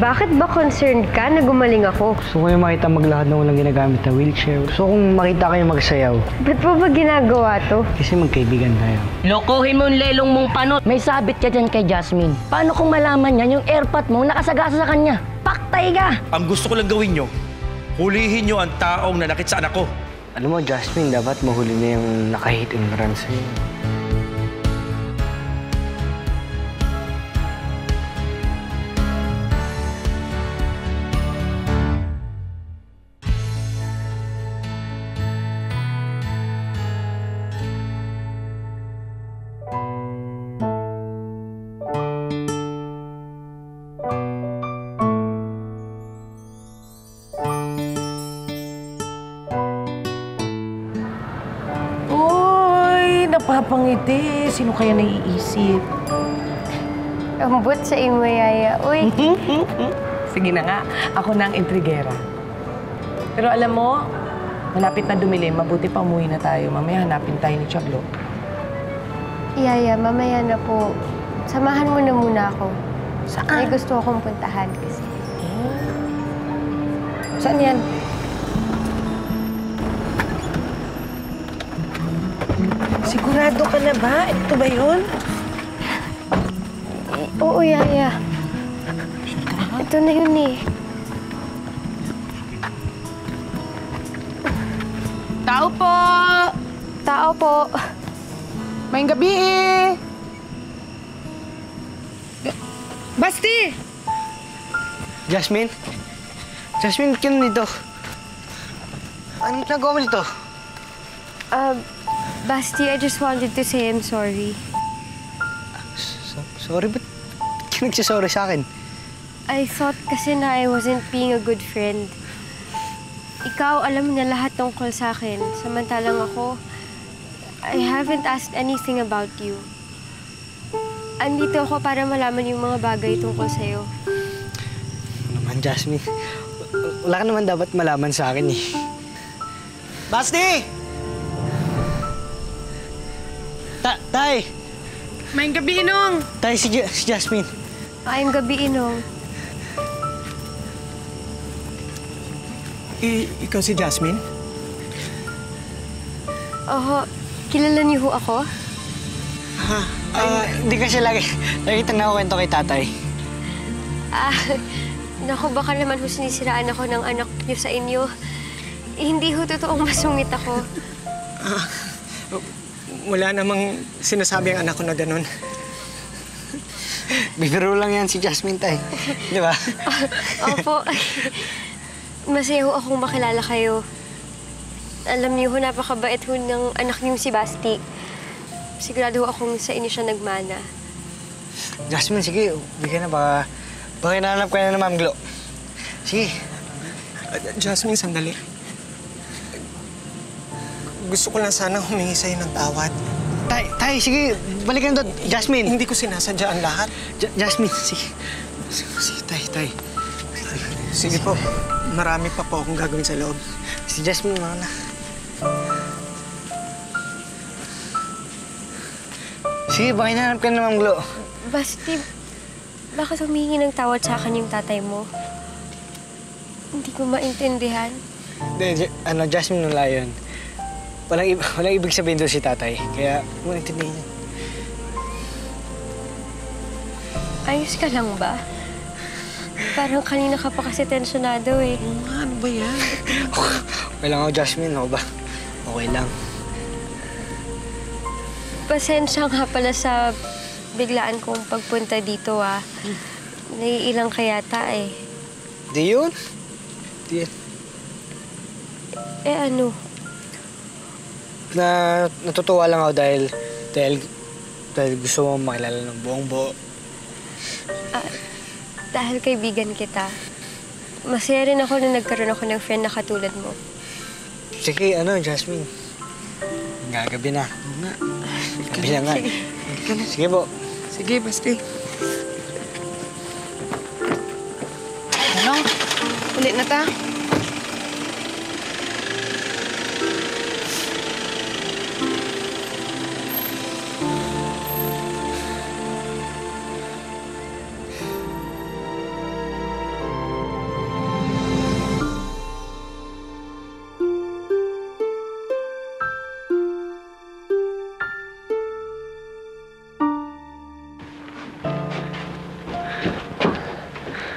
Bakit ba concerned ka na gumaling ako? Gusto ko yung makita maglakad na walang ginagamit na wheelchair. Gusto kong makita kayo magsayaw. Ba't mo ba ginagawa to? Kasi magkaibigan tayo. Lokohin mo yung lelong mong panot. May sabit ka dyan kay Jasmine. Paano kung malaman niya yung airpot mo nakasagasa sa kanya? Paktay ka! Ang gusto ko lang gawin nyo, hulihin nyo ang taong nanakit sa anak ko. Alam mo, Jasmine, dapat mahuli na yung nakahit and run sa'yo. Napapangiti. Sino kaya naiisip? Ambot sa imo, yaya. Uy. Sige na nga, ako na ang intrigera. Pero alam mo, malapit na dumilim. Mabuti pa umuwi na tayo. Mamaya hanapin tayo ni Chaglo. Yaya, mamaya na po. Samahan mo na muna ako. Saan? May gusto akong puntahan kasi. Saan yan? Sigurado ka na ba? Ito ba yun? Oo, yaya. Ito na yun eh. Tao po! Tao po. May gabi eh! Basti! Jasmine? Jasmine, kino dito? Anong nagawa mo dito? Basti, I just wanted to say I'm sorry. Sorry, ba't ka nagsasorry sa akin? I thought kasi na I wasn't being a good friend. Ikaw, alam mo na lahat tungkol sa akin. Samantalang ako, I haven't asked anything about you. Andito ako para malaman yung mga bagay tungkol sa'yo. Ano naman, Jasmine? Wala ka naman dapat malaman sa akin eh. Basti! Tay! May gabi, Inong! Tay, si Jasmine. Ayong gabi, Inong. Ikaw si Jasmine? Oho, kilala niyo ho ako? Hindi kasi lagi kwento kay tatay. Naku, baka naman ho sinisiraan ako ng anak niyo sa inyo. Hindi ho totoong masungit ako. Wala namang sinasabi ang anak ko na ganun. Bibiro lang yan si Jasmine, tay. Di ba? Opo. Masaya ho akong makilala kayo. Alam niyo ho, napakabait ho ng anak niyong si Basti. Sigurado ho akong sa inyo siya nagmana. Jasmine, sige. Bigyan na. Baka hinahanap ka na Ma'am Glo. Sige. Jasmine, sandali. Gusto ko lang sana humingi sa'yo ng tawad. Tay, sige. Balikan doon. Jasmine. Hindi ko sinasadya ang lahat. Jasmine, sige. Sige, tay. Sige po. Marami pa po akong gagawin sa loob. Si Jasmine, mga na. Sige, baka hinahanap ka na Ma'am Glo. Basti, bakit humingi ng tawad sa akin yung tatay mo? Hindi ko maintindihan. Jasmine, wala yun. Walang ibig sabihin doon si tatay. Kaya, mo intindihin niya. Ayos ka lang ba? Parang kanina ka pa kasi tensyonado eh. Ano ba yan? Okay lang ako, Jasmine. Ako ba? Okay lang. Pasensya nga pala sa biglaan kong pagpunta dito ah. Naiilang ka yata eh. Di yun? Di yun. Ano? Natutuwa lang ako dahil gusto mo makilala ng buong buo. Dahil kaibigan kita. Masaya rin ako na nagkaroon ako ng friend na katulad mo. Sige, Jasmine. Gagabi na. Gabi na nga. Sige po. Sige, Basti. Ano? Ulit na ta?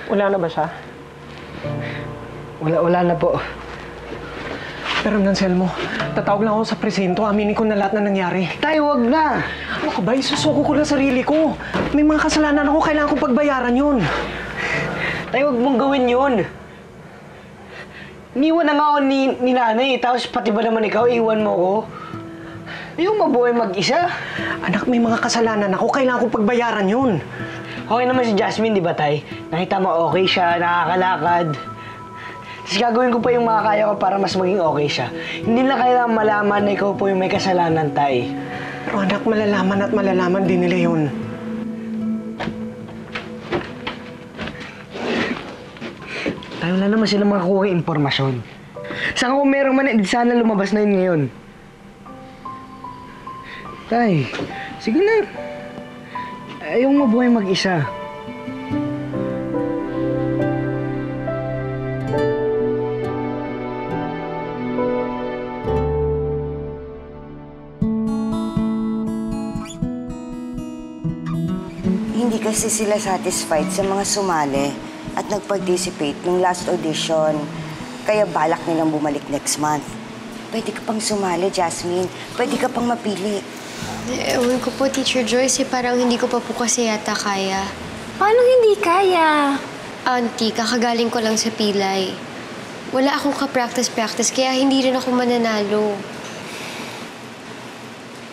Wala na ba siya? Wala na po. Pero Anselmo, tatawag lang ako sa presinto. Aminin ko na lahat na nangyari. Tay, wag na! Ano ka ba? Isusuko ko lang sarili ko. May mga kasalanan ako. Kailangan kong pagbayaran yun. Tay, wag mong gawin yun. Iniwan na nga ako ni nanay, tapos pati ba naman ikaw, iwan mo ko? Yung mabuhay mag-isa. Anak, may mga kasalanan ako. Kailangan kong pagbayaran yun. Okay naman si Jasmine, di ba, Tay? Nakita mo okay siya, nakakalakad. Tapos gagawin ko pa yung makakaya ko para mas maging okay siya. Hindi na kailangan malaman na ikaw po yung may kasalanan, Tay. Pero anak, malalaman at malalaman din nila yun. Tay, wala naman silang makakuha yung impormasyon. Saka kung meron man, sana lumabas na yun ngayon. Tay, sige na. Ayaw mabuhay mag-isa. Hindi kasi sila satisfied sa mga sumali at nag-participate nung last audition. Kaya balak nilang bumalik next month. Pwede ka pang sumali, Jasmine. Pwede ka pang mapili. Ewan ko po, Teacher Joyce, parang hindi ko pa po kasi yata kaya. Paano hindi kaya? Auntie, kakagaling ko lang sa pilay. Wala akong ka-practice-practice, kaya hindi rin ako mananalo.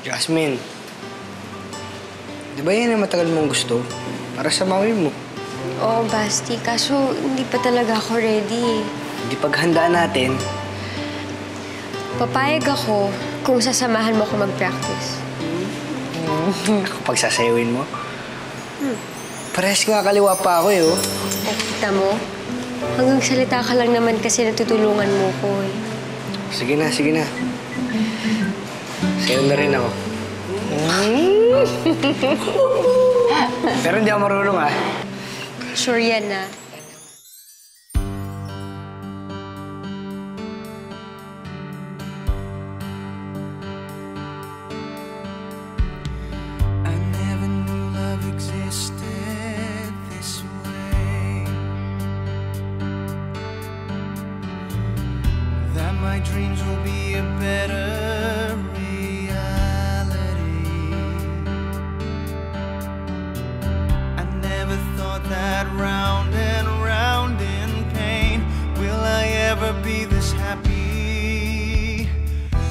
Jasmine, di ba yan ang matagal mong gusto? Para sa mami mo. Oo, Basti, kaso hindi pa talaga ako ready. Di paghandaan natin. Papayag ako kung sasamahan mo ako mag-practice. Kapag sasayawin mo. Parehas nga kaliwa pa ako eh, oh. O, kita mo? Hanggang salita ka lang naman kasi natutulungan mo ko eh. Sige na, sige na. Sayo na rin ako. Pero hindi ako marunong, ah. Sure yan, ah. I never knew love existed this way. That my dreams will be a better reality. I never thought that round and round in pain, will I ever be this happy?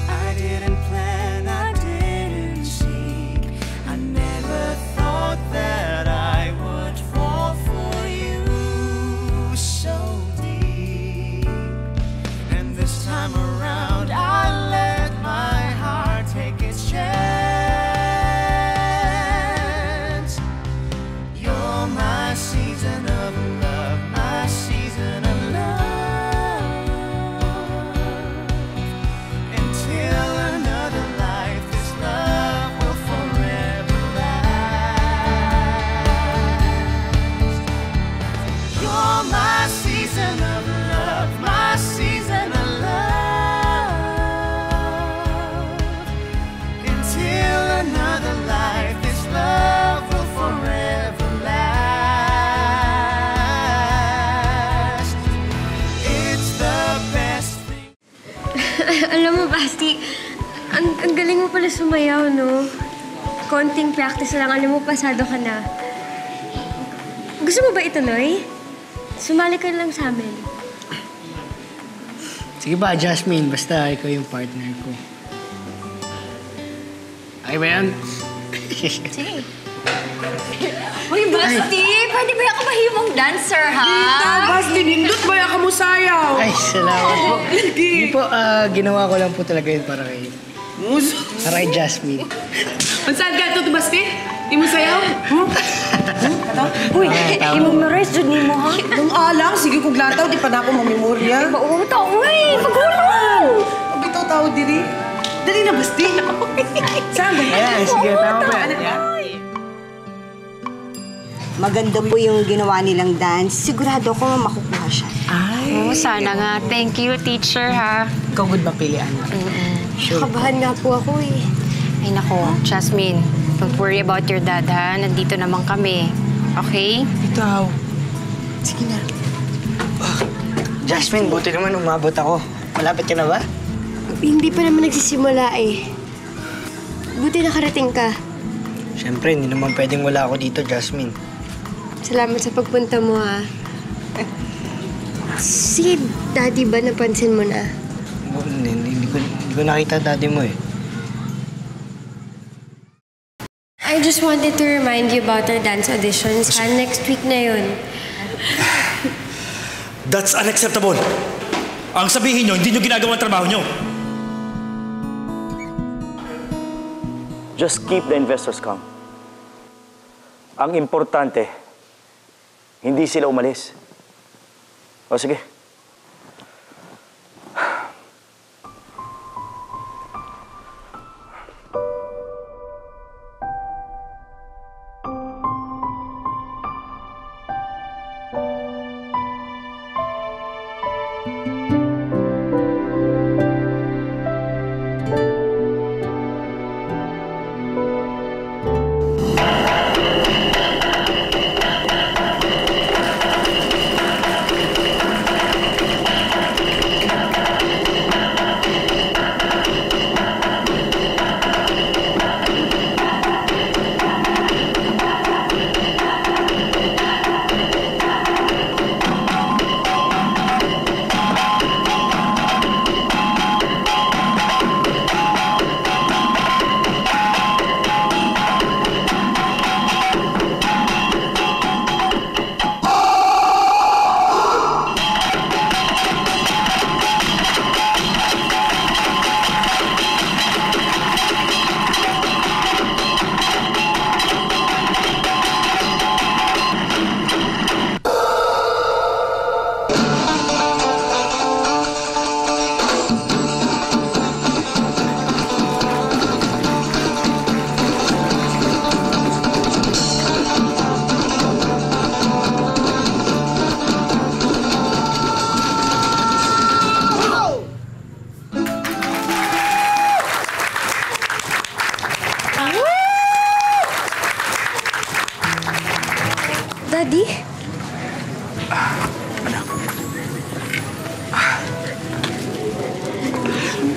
I didn't plan, I didn't seek. I never thought that I would fall for you so deep. And this time around, I let my heart take its chance. You're my season of love, my season of love. Until another life, this love will forever last. You're my season of love, my season of love. Until another life, this love will forever last. It's the best thing. Alam mo, Basti, ang galing mo pala sumayaw, no? Konting practice lang, alam mo, pasado ka na. Gusto mo ba ituloy? Sumali ka lang sa amin. Sige ba, Jasmine, basta ikaw yung partner ko. Ay ba yan? Sige. Uy, Basti! Pwede ba ako mahimong dancer, ha? Basti, nindot ba yung kamusayaw? Ay, salamat po. Hindi po, ginawa ko lang po talaga yun para kay... Para kay Jasmine. Saan ka ito, Basti? Di mo sayaw? Uy, i-memorize dyan ni mo, ha? Nung alang, sige kung lataw, di pa na ako mamemorya. Mautaw mo eh! Magulong! Pabitaw tao diri. Dali na, Basti. Saan ba? Ayan, sige, tama pa yan. Maganda po yung ginawa nilang dance. Sigurado ako makukuha siya. Oo, sana nga. Thank you, teacher, ha? Ikaw good ba pili, anak? Kabahan nga po ako eh. Ay, nako, Jasmine. Don't worry about your dad, ha? Nandito naman kami. Okay? Ikaw, Sige na. Jasmine, buti naman umabot ako. Malapit ka na ba? Hindi pa naman nagsisimula eh. Buti nakarating ka. Siyempre, hindi naman pwedeng wala ako dito, Jasmine. Salamat sa pagpunta mo, ha. Si Daddy ba napansin mo na? Hindi ko nakita daddy mo eh. I just wanted to remind you about our dance auditions. Next week na yun. That's unacceptable. Ang sabihin nyo, hindi nyo ginagawa ang trabaho nyo. Just keep the investors calm. Ang importante, hindi sila umalis. O sige. Daddy?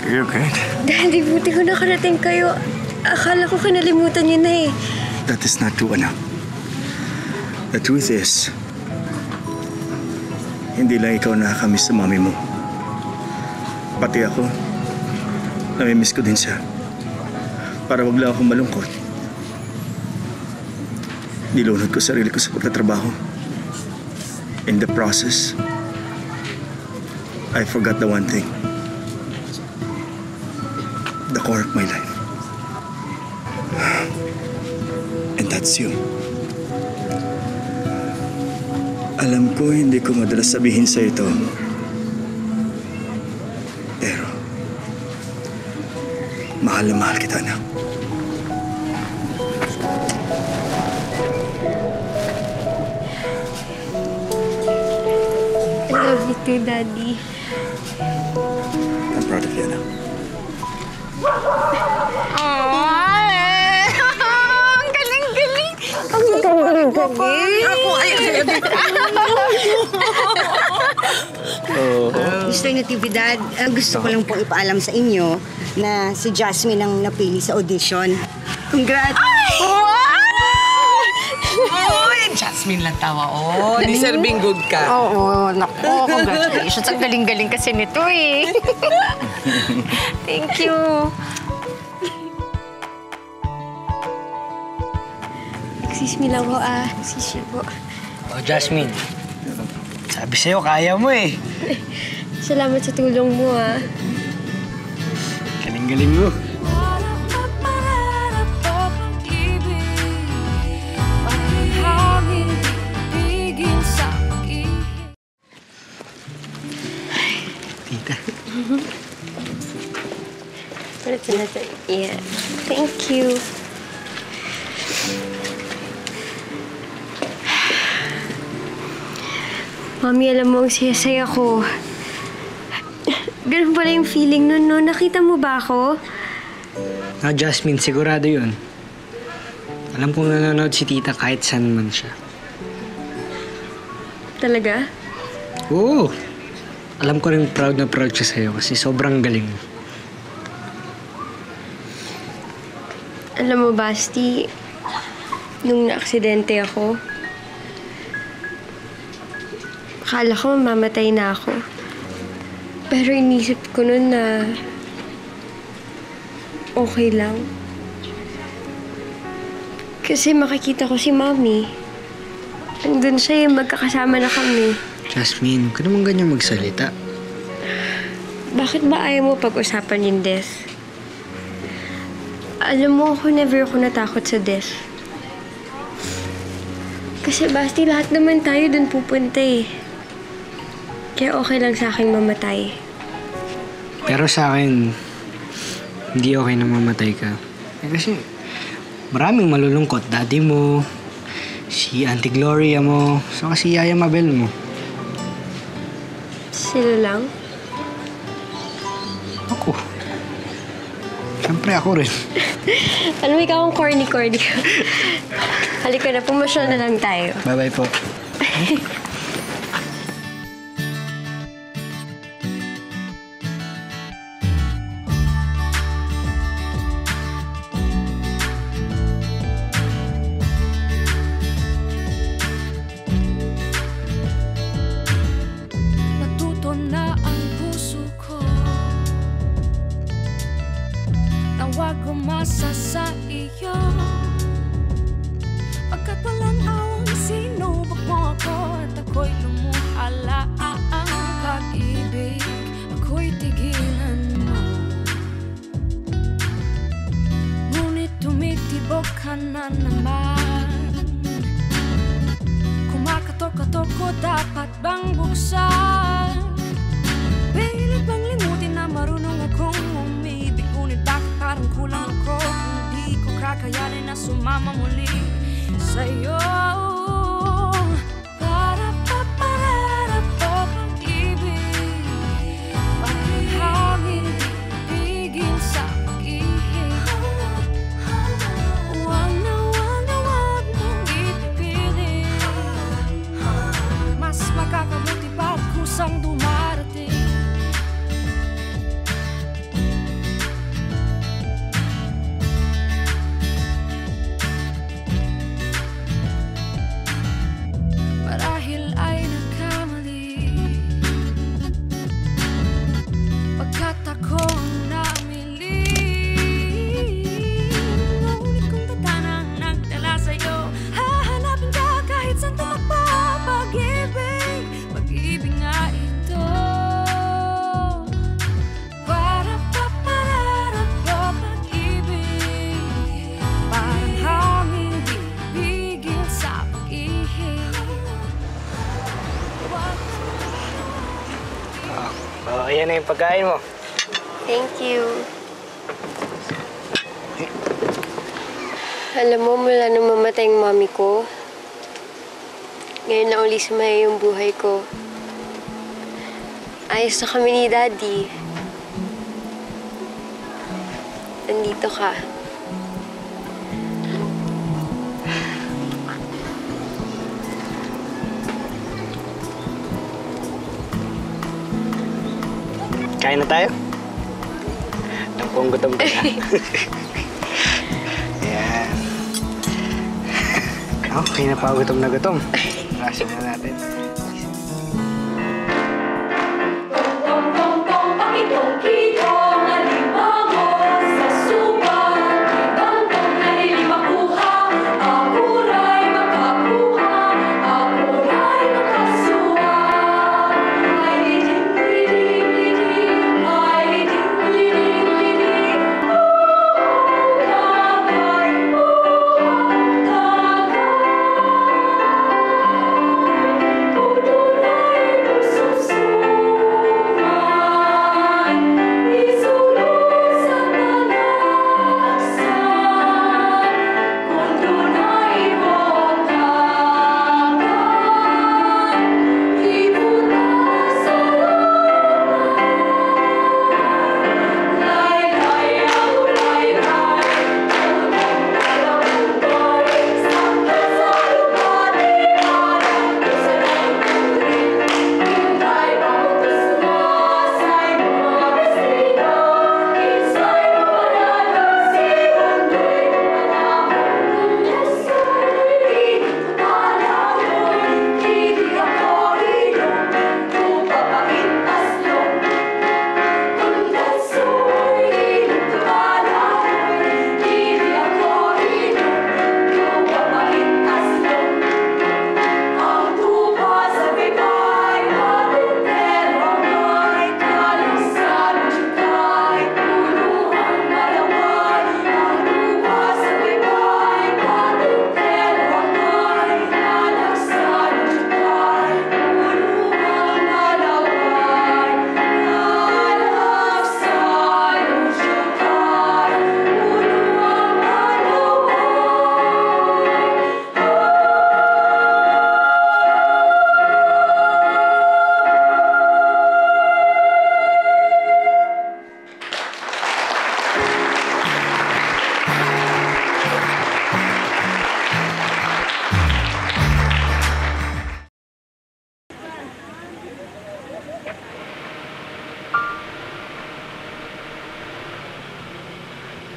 You're good. Daddy, buti ko nakarating kayo. Akala ko kinalimutan niyo na eh. That is not true, anak. The truth is, hindi lang ikaw nakakamiss sa mami mo. Pati ako, namimiss ko din siya. Para wag lang akong malungkot. Nilunod ko sarili ko sa pagtatrabaho. In the process, I forgot the one thing. The core of my life. And that's you. Alam ko hindi ko madalas sabihin sa ito. Pero, mahal na mahal kita, anak. I love you too, Daddy. I'm proud of you, anak. Ang galing-galing! Ang galing-galing! Ako ay... Mr. Natividad, gusto ko lang po ipaalam sa inyo na si Jasmine ang napili sa audition. Congrats! Wow! Jasmine lang tawa. Oh, deserving good ka. Oo, naku, congratulations. Ang galing-galing kasi nito eh. Thank you. Excuse me lang ho, Excuse me po. Oh, Jasmine. Sabi sa'yo, kaya mo eh. Salamat sa tulong mo, Galing-galing mo. Tita. Yeah. Thank you. Mami, alam mo, ang saya-saya ko. Ganun pala yung feeling nun, no? Nakita mo ba ako? Jasmine, sigurado yun. Alam kong nanonood si tita kahit saan man siya. Talaga? Oo. Alam ko rin proud na proud siya sa'yo kasi sobrang galing mo. Alam mo, Basti, nung naaksidente ako, akala ko mamamatay na ako. Pero inisip ko nun na okay lang. Kasi makikita ko si Mommy. Andun siya yung magkakasama na kami. Jasmine, huwag ka naman ganyan magsalita. Bakit ba ayaw mo pag-usapan yung death? Alam mo, never ako natakot sa death. Kasi Basti, lahat naman tayo dun pupunta eh. Kaya okay lang sa akin mamatay. Pero sa akin, hindi okay na mamatay ka. Kasi maraming malulungkot. Daddy mo, si Auntie Gloria mo, so kasi Yaya Mabel mo. Sila lang? Ako. Siyempre ako rin. Alam mo, ikaw ang corny-corny ka. Halika na, pumasyal na lang tayo. Bye-bye po. Natuto na ang puso ko na huwag umasa sa iyo. Pagkat walang awang sinubok mo ako at ako'y lumuhala ang pag-ibig, ako'y tigilan mo. Ngunit tumitibok ka na naman. Kumakatok-katok ko, dapat bang buksan? Pilit bang limutin na marunong akong umibig? Ngunit bakit parang kulang ako kung di ko kakayanin na sumama muli sa'yo? Para pa pag-ibig, parang hangin di pigil sa pag-ihig. Huwag mong ipipilit. Mas makakabuti pa kusang dumarating. Marahil ay nagkamali pagkat ako ang namili. Ngunit kung tatanang nagdala sa'yo, hahanapin ka kahit saan tumakbo. Pag-ibig, pag-ibig nga ito. Para pa pag-ibig, parang hangin di pigil sa pag-ihig. Oh, ayan na yung pagkain mo. Thank you. Alam mo, mula nung mamatay yung mami ko, ngayon na uli sumaya yung buhay ko. Ayos na kami ni Daddy. Nandito ka. Kain na tayo? Gutom ka na. Ayan. Okay na pa, gutom na gutom. Rasin na natin.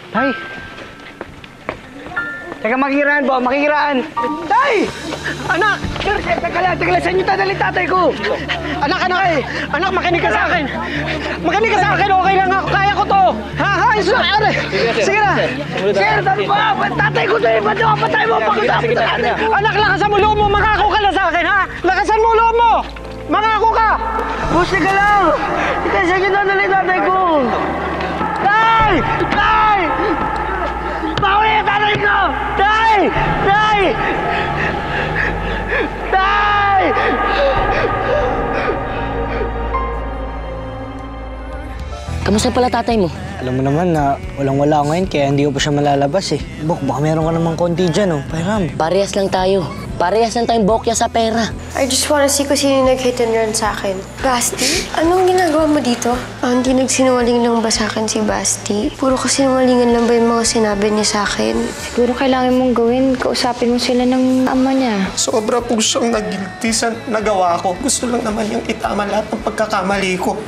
Tay! Teka, makikiraan po, makikiraan! Tay! Anak! Teka lang, saan niyo dadalhin tatay ko? Anak! Anak, makinig ka sa akin! Makinig ka sa akin, okay lang ako, kaya ko to! Ha? Ayos na! Sige na! Sige na, tatay ko to eh! Ba't yung patay mo? Pag-usapin na natin! Anak, lakasan mo loob mo! Mangako ka na sa akin, ha? Lakasan mo loob mo! Mangako ka! Busti ka lang! Ika, saan niyo dadalhin tatay ko? Tay! Tay! Bawal yung tatay ko! Tay! Tay! Tay! Kamusta pala tatay mo? Alam mo naman na walang-wala ngayon kaya hindi ko pa siya malalabas eh. Bok, baka meron ka namang konti dyan oh. Pairam. Parehas lang tayo. Parehas lang tayong bokya sa pera. I just wanna see kung sino yung nag-hit and run sa akin. Basti, anong ginagawa mo dito? Hindi nagsinungaling lang ba sa akin si Basti? Puro kasinungalingan lang ba yung mga sinabi niya sa akin? Siguro kailangan mong gawin, kausapin mo sila ng ama niya. Sobra po siyang nag-guilty sa nagawa ko. Gusto lang naman yung itama lahat ng pagkakamali ko.